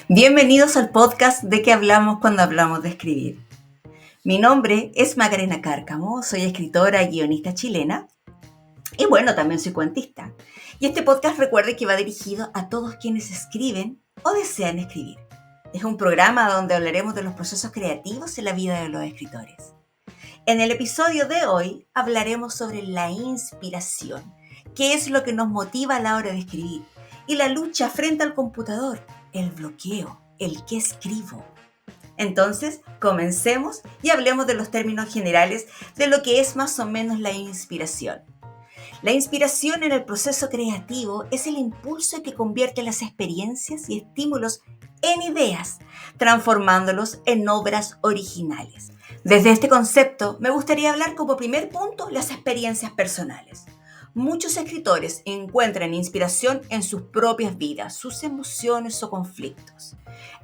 Bienvenidos al podcast de que hablamos cuando hablamos de escribir. Mi nombre es Macarena Cárcamo, soy escritora y guionista chilena y también soy cuentista. Y este podcast recuerde que va dirigido a todos quienes escriben o desean escribir. Es un programa donde hablaremos de los procesos creativos en la vida de los escritores. En el episodio de hoy hablaremos sobre la inspiración, qué es lo que nos motiva a la hora de escribir y la lucha frente al computador, el bloqueo, el qué escribo. Entonces, comencemos y hablemos de los términos generales de lo que es más o menos la inspiración. La inspiración en el proceso creativo es el impulso que convierte las experiencias y estímulos en ideas, transformándolos en obras originales. Desde este concepto, me gustaría hablar como primer punto las experiencias personales. Muchos escritores encuentran inspiración en sus propias vidas, sus emociones o conflictos.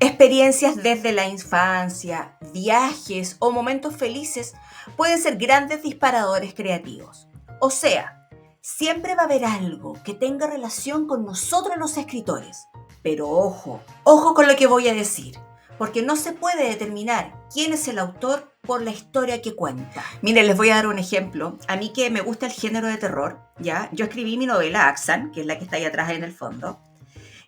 Experiencias desde la infancia, viajes o momentos felices pueden ser grandes disparadores creativos. O sea, siempre va a haber algo que tenga relación con nosotros los escritores. Pero ojo con lo que voy a decir, porque no se puede determinar quién es el autor por la historia que cuenta. Miren, les voy a dar un ejemplo. A mí que me gusta el género de terror, ¿ya? Yo escribí mi novela Axan, que es la que está ahí atrás en el fondo.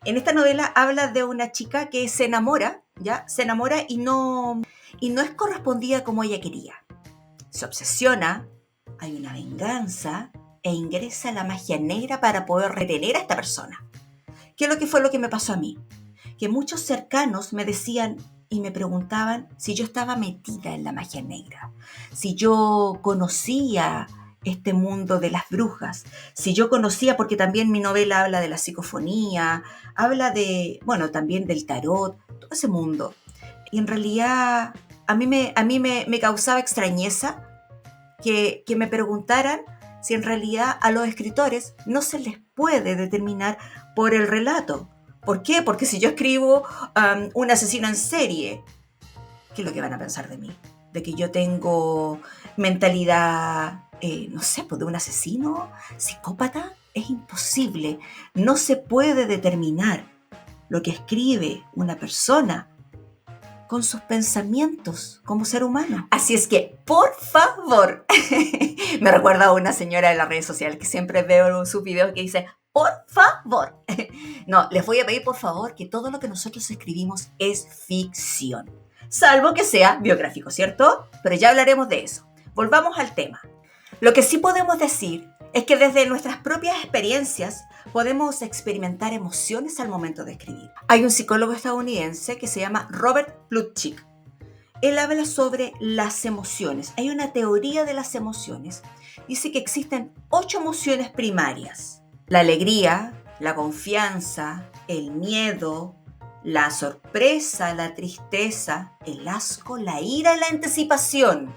En esta novela habla de una chica que se enamora, ¿ya? Se enamora y no es correspondida como ella quería. Se obsesiona, hay una venganza e ingresa la magia negra para poder retener a esta persona. ¿Qué es lo que fue lo que me pasó a mí? Que muchos cercanos me decían y me preguntaban si yo estaba metida en la magia negra, si yo conocía este mundo de las brujas, si yo conocía, porque también mi novela habla de la psicofonía, habla de, también del tarot, todo ese mundo. Y en realidad a mí me causaba extrañeza que me preguntaran si en realidad a los escritores no se les puede determinar por el relato. ¿Por qué? Porque si yo escribo un asesino en serie, ¿qué es lo que van a pensar de mí? ¿De que yo tengo mentalidad, de un asesino, psicópata? Es imposible. No se puede determinar lo que escribe una persona con sus pensamientos como ser humano. Así es que, por favor, me recuerda a una señora de las redes sociales que siempre veo sus videos que dice, por favor. No, les voy a pedir por favor que todo lo que nosotros escribimos es ficción. Salvo que sea biográfico, ¿cierto? Pero ya hablaremos de eso. Volvamos al tema. Lo que sí podemos decir es que desde nuestras propias experiencias podemos experimentar emociones al momento de escribir. Hay un psicólogo estadounidense que se llama Robert Plutchik. Él habla sobre las emociones. Hay una teoría de las emociones. Dice que existen 8 emociones primarias. La alegría, la confianza, el miedo, la sorpresa, la tristeza, el asco, la ira y la anticipación.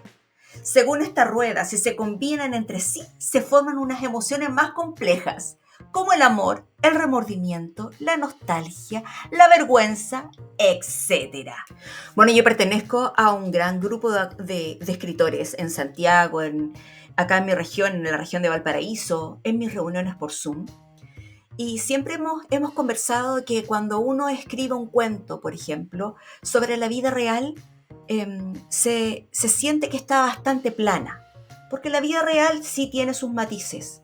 Según esta rueda, si se combinan entre sí, se forman unas emociones más complejas, como el amor, el remordimiento, la nostalgia, la vergüenza, etc. Yo pertenezco a un gran grupo de escritores en Santiago, acá en mi región, en la región de Valparaíso, en mis reuniones por Zoom. Y siempre hemos conversado que cuando uno escribe un cuento, por ejemplo, sobre la vida real, se siente que está bastante plana, porque la vida real sí tiene sus matices,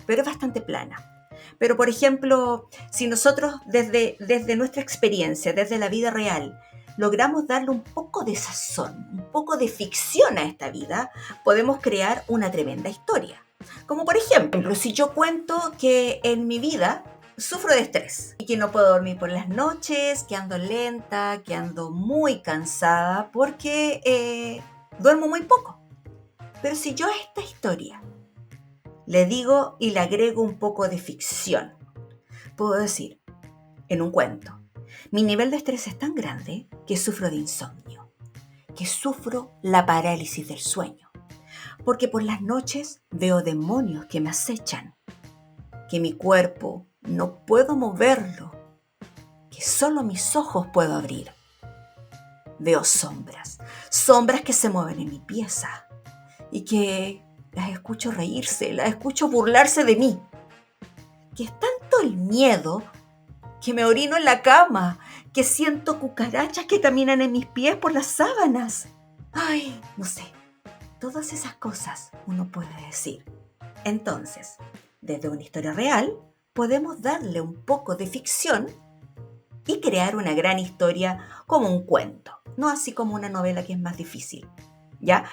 pero es bastante plana. Pero, por ejemplo, si nosotros desde nuestra experiencia, desde la vida real, logramos darle un poco de sazón, un poco de ficción a esta vida, podemos crear una tremenda historia. Como por ejemplo, si yo cuento que en mi vida sufro de estrés y que no puedo dormir por las noches, que ando lenta, que ando muy cansada porque duermo muy poco. Pero si yo a esta historia le digo y le agrego un poco de ficción, puedo decir, en un cuento, mi nivel de estrés es tan grande que sufro de insomnio, que sufro la parálisis del sueño, porque por las noches veo demonios que me acechan, que mi cuerpo no puedo moverlo, que solo mis ojos puedo abrir. Veo sombras que se mueven en mi pieza y que las escucho reírse, las escucho burlarse de mí. Que es tanto el miedo que me orino en la cama, que siento cucarachas que caminan en mis pies por las sábanas. Ay, no sé, todas esas cosas uno puede decir. Entonces, desde una historia real, podemos darle un poco de ficción y crear una gran historia como un cuento, no así como una novela que es más difícil, ¿ya?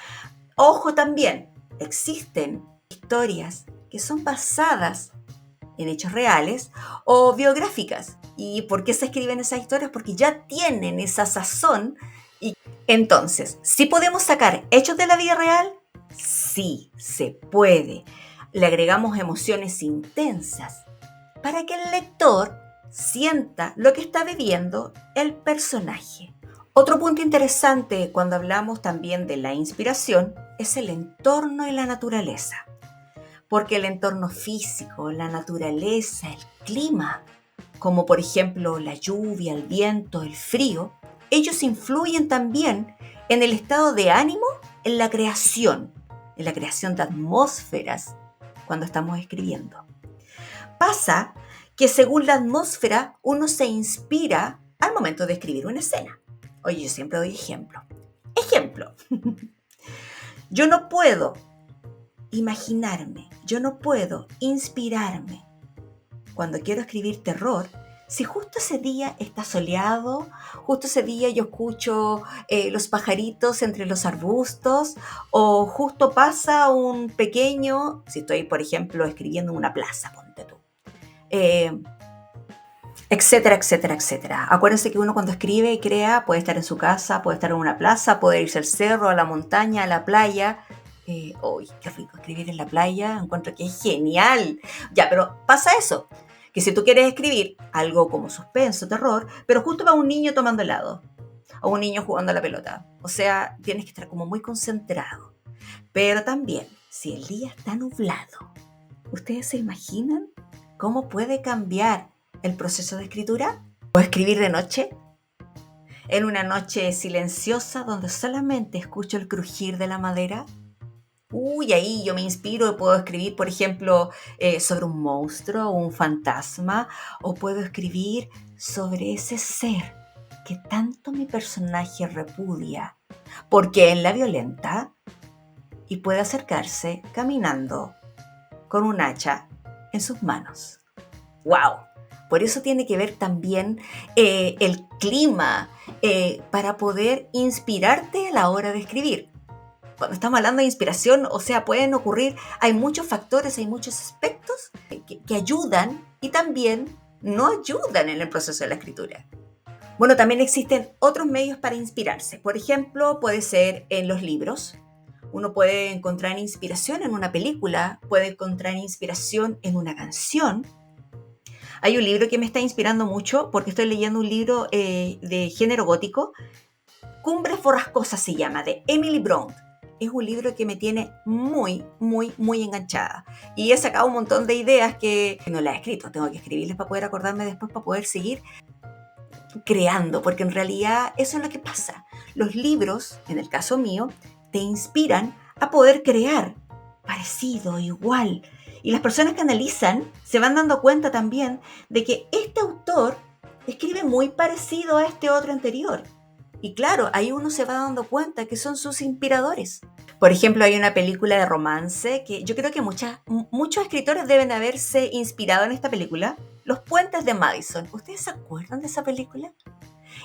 Ojo también, existen historias que son basadas en hechos reales o biográficas. ¿Y por qué se escriben esas historias? Porque ya tienen esa sazón. Y entonces, ¿sí podemos sacar hechos de la vida real? Sí, se puede. Le agregamos emociones intensas para que el lector sienta lo que está viviendo el personaje. Otro punto interesante cuando hablamos también de la inspiración es el entorno y la naturaleza. Porque el entorno físico, la naturaleza, el clima, como por ejemplo la lluvia, el viento, el frío, ellos influyen también en el estado de ánimo, en la creación de atmósferas cuando estamos escribiendo. Pasa que según la atmósfera uno se inspira al momento de escribir una escena. Oye, yo siempre doy ejemplo. Ejemplo. Yo no puedo imaginarme, yo no puedo inspirarme cuando quiero escribir terror si justo ese día está soleado, justo ese día yo escucho los pajaritos entre los arbustos o justo pasa un pequeño, si estoy por ejemplo escribiendo en una plaza, ponte tú, etcétera, etcétera, etcétera. Acuérdense que uno cuando escribe y crea puede estar en su casa, puede estar en una plaza, puede irse al cerro, a la montaña, a la playa. ¡Uy, qué rico escribir en la playa! Encuentro que es genial. Ya, pero pasa eso, que si tú quieres escribir algo como suspenso, terror, pero justo va un niño tomando helado o un niño jugando a la pelota. O sea, tienes que estar como muy concentrado. Pero también, si el día está nublado, ¿ustedes se imaginan cómo puede cambiar el proceso de escritura? ¿O escribir de noche? En una noche silenciosa donde solamente escucho el crujir de la madera. Uy, ahí yo me inspiro y puedo escribir, por ejemplo, sobre un monstruo o un fantasma, o puedo escribir sobre ese ser que tanto mi personaje repudia, porque él la violenta y puede acercarse caminando con un hacha en sus manos. ¡Wow! Por eso tiene que ver también el clima para poder inspirarte a la hora de escribir. Cuando estamos hablando de inspiración, o sea, pueden ocurrir, hay muchos factores, hay muchos aspectos que ayudan y también no ayudan en el proceso de la escritura. Bueno, también existen otros medios para inspirarse. Por ejemplo, puede ser en los libros. Uno puede encontrar inspiración en una película, puede encontrar inspiración en una canción. Hay un libro que me está inspirando mucho porque estoy leyendo un libro de género gótico. Cumbres borrascosas se llama, de Emily Bront. Es un libro que me tiene muy, muy, muy enganchada. Y he sacado un montón de ideas que no las he escrito. Tengo que escribirles para poder acordarme después, para poder seguir creando, porque en realidad eso es lo que pasa. Los libros, en el caso mío, te inspiran a poder crear parecido, igual. Y las personas que analizan se van dando cuenta también de que este autor escribe muy parecido a este otro anterior. Y claro, ahí uno se va dando cuenta que son sus inspiradores. Por ejemplo, hay una película de romance que yo creo que muchos escritores deben haberse inspirado en esta película, Los Puentes de Madison. ¿Ustedes se acuerdan de esa película?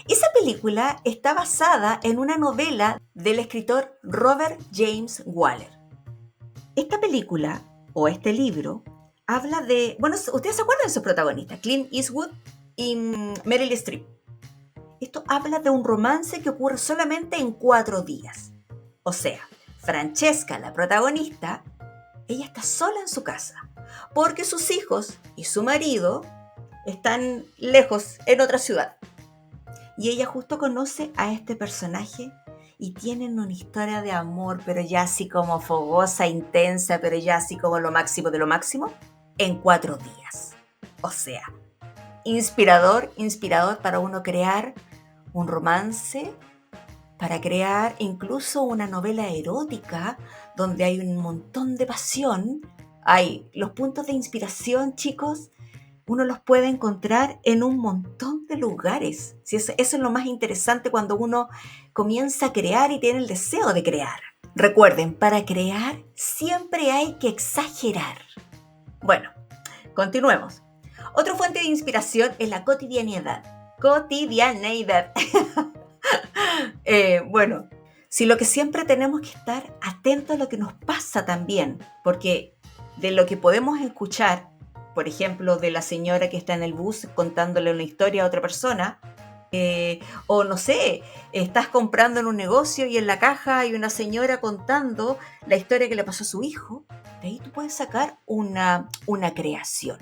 Esa película está basada en una novela del escritor Robert James Waller. Esta película, o este libro, habla de... Bueno, ¿ustedes se acuerdan de sus protagonistas? Clint Eastwood y Meryl Streep. Esto habla de un romance que ocurre solamente en 4 días. O sea, Francesca, la protagonista, ella está sola en su casa, porque sus hijos y su marido están lejos, en otra ciudad. Y ella justo conoce a este personaje y tienen una historia de amor, pero ya así como fogosa, intensa, pero ya así como lo máximo de lo máximo, en 4 días. O sea, inspirador para uno crear un romance, para crear incluso una novela erótica donde hay un montón de pasión. Hay los puntos de inspiración, chicos, Uno los puede encontrar en un montón de lugares. Sí, eso es lo más interesante cuando uno comienza a crear y tiene el deseo de crear. Recuerden, para crear siempre hay que exagerar. Bueno, continuemos. Otra fuente de inspiración es la cotidianidad. Cotidianeidad. Bueno, si lo que siempre tenemos que estar atentos a lo que nos pasa también, porque de lo que podemos escuchar, por ejemplo, de la señora que está en el bus contándole una historia a otra persona, o no sé, estás comprando en un negocio y en la caja hay una señora contando la historia que le pasó a su hijo, de ahí tú puedes sacar una creación.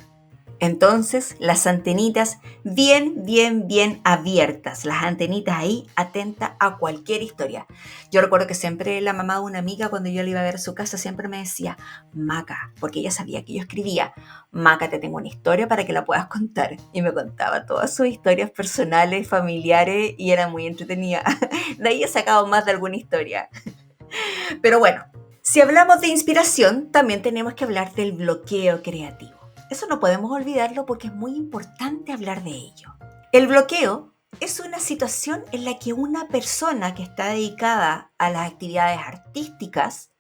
Entonces, las antenitas bien abiertas, las antenitas ahí atentas a cualquier historia. Yo recuerdo que siempre la mamá de una amiga, cuando yo le iba a ver a su casa, siempre me decía, Maca, porque ella sabía que yo escribía, Maca, te tengo una historia para que la puedas contar. Y me contaba todas sus historias personales, familiares, y era muy entretenida. De ahí he sacado más de alguna historia. Pero bueno, si hablamos de inspiración, también tenemos que hablar del bloqueo creativo. Eso no podemos olvidarlo porque es muy importante hablar de ello. El bloqueo es una situación en la que una persona que está dedicada a las actividades artísticas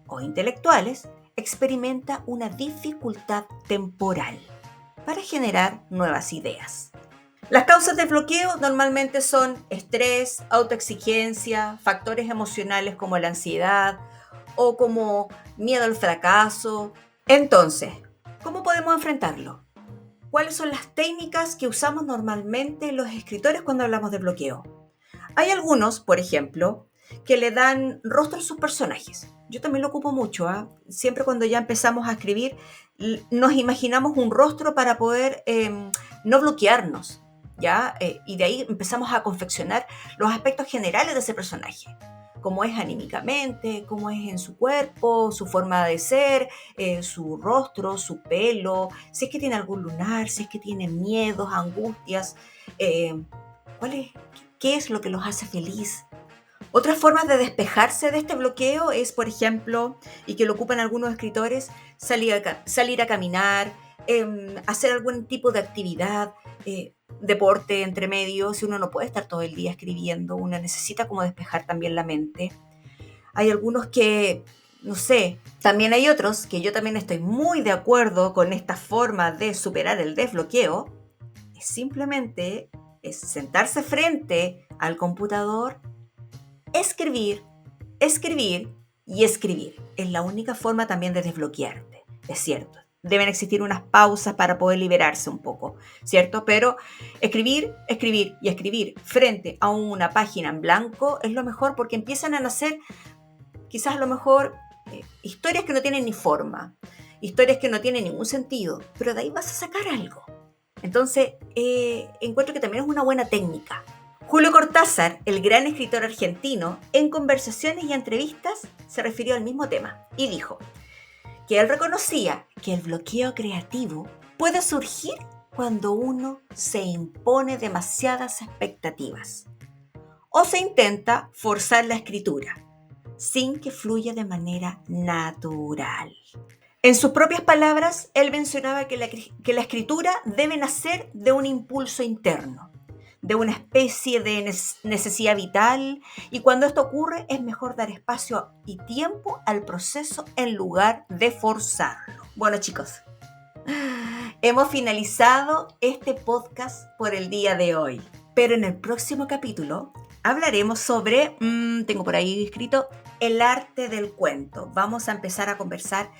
o intelectuales experimenta una dificultad temporal para generar nuevas ideas. Las causas del bloqueo normalmente son estrés, autoexigencia, factores emocionales como la ansiedad o como miedo al fracaso. Entonces, ¿cómo podemos enfrentarlo? ¿Cuáles son las técnicas que usamos normalmente los escritores cuando hablamos de bloqueo? Hay algunos, por ejemplo, que le dan rostro a sus personajes. Yo también lo ocupo mucho, ¿eh? Siempre cuando ya empezamos a escribir, nos imaginamos un rostro para poder no bloquearnos, ¿ya? Y de ahí empezamos a confeccionar los aspectos generales de ese personaje. Cómo es anímicamente, cómo es en su cuerpo, su forma de ser, su rostro, su pelo, si es que tiene algún lunar, si es que tiene miedos, angustias, ¿cuál es? ¿Qué es lo que los hace feliz? Otras formas de despejarse de este bloqueo es, por ejemplo, y que lo ocupan algunos escritores, salir a caminar, hacer algún tipo de actividad, deporte entre medio. Si uno no puede estar todo el día escribiendo, uno necesita como despejar también la mente. Hay algunos que, no sé, también hay otros que yo también estoy muy de acuerdo con esta forma de superar el desbloqueo. Simplemente es sentarse frente al computador, escribir, escribir y escribir. Es la única forma también de desbloquearte, es cierto. Deben existir unas pausas para poder liberarse un poco, ¿cierto? Pero escribir, escribir y escribir frente a una página en blanco es lo mejor porque empiezan a nacer quizás a lo mejor historias que no tienen ni forma, historias que no tienen ningún sentido, pero de ahí vas a sacar algo. Entonces, encuentro que también es una buena técnica. Julio Cortázar, el gran escritor argentino, en conversaciones y entrevistas se refirió al mismo tema y dijo que él reconocía que el bloqueo creativo puede surgir cuando uno se impone demasiadas expectativas o se intenta forzar la escritura sin que fluya de manera natural. En sus propias palabras, él mencionaba que la escritura debe nacer de un impulso interno, de una especie de necesidad vital, y cuando esto ocurre es mejor dar espacio y tiempo al proceso en lugar de forzarlo. Bueno, chicos, hemos finalizado este podcast por el día de hoy, pero en el próximo capítulo hablaremos sobre, tengo por ahí escrito, el arte del cuento. Vamos a empezar a conversar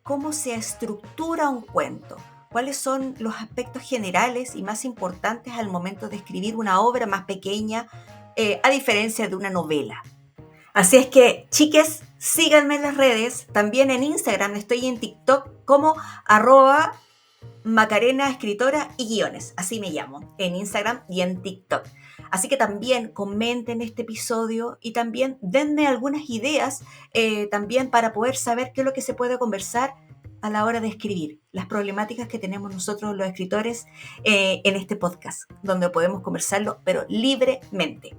cómo se estructura un cuento, cuáles son los aspectos generales y más importantes al momento de escribir una obra más pequeña, a diferencia de una novela. Así es que, chiques, síganme en las redes, también en Instagram, estoy en TikTok como @Macarena Escritora y Guiones, así me llamo, en Instagram y en TikTok. Así que también comenten este episodio y también denme algunas ideas también para poder saber qué es lo que se puede conversar a la hora de escribir, las problemáticas que tenemos nosotros los escritores en este podcast, donde podemos conversarlo, pero libremente.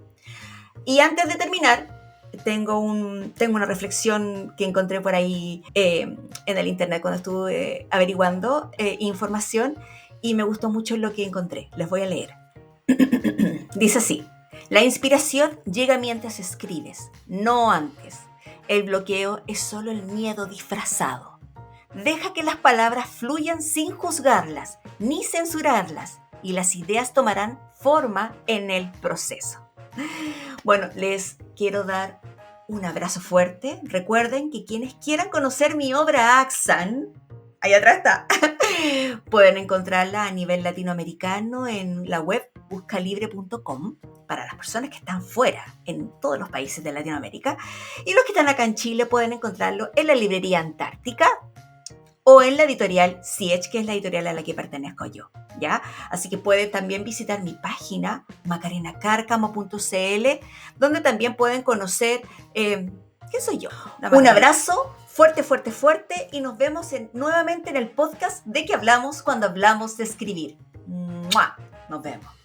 Y antes de terminar, tengo una reflexión que encontré por ahí en el internet cuando estuve averiguando información, y me gustó mucho lo que encontré. Les voy a leer. Dice así: la inspiración llega mientras escribes, no antes. El bloqueo es solo el miedo disfrazado. Deja que las palabras fluyan sin juzgarlas ni censurarlas y las ideas tomarán forma en el proceso. Bueno, les quiero dar un abrazo fuerte. Recuerden que quienes quieran conocer mi obra Axan, ahí atrás está, pueden encontrarla a nivel latinoamericano en la web buscalibre.com para las personas que están fuera, en todos los países de Latinoamérica. Y los que están acá en Chile pueden encontrarlo en la librería Antártica o en la editorial Siech, que es la editorial a la que pertenezco yo, ¿ya? Así que pueden también visitar mi página, macarenacárcamo.cl, donde también pueden conocer quién soy yo. Un abrazo fuerte, fuerte, fuerte, y nos vemos nuevamente en el podcast de que hablamos cuando hablamos de escribir. ¡Mua! Nos vemos.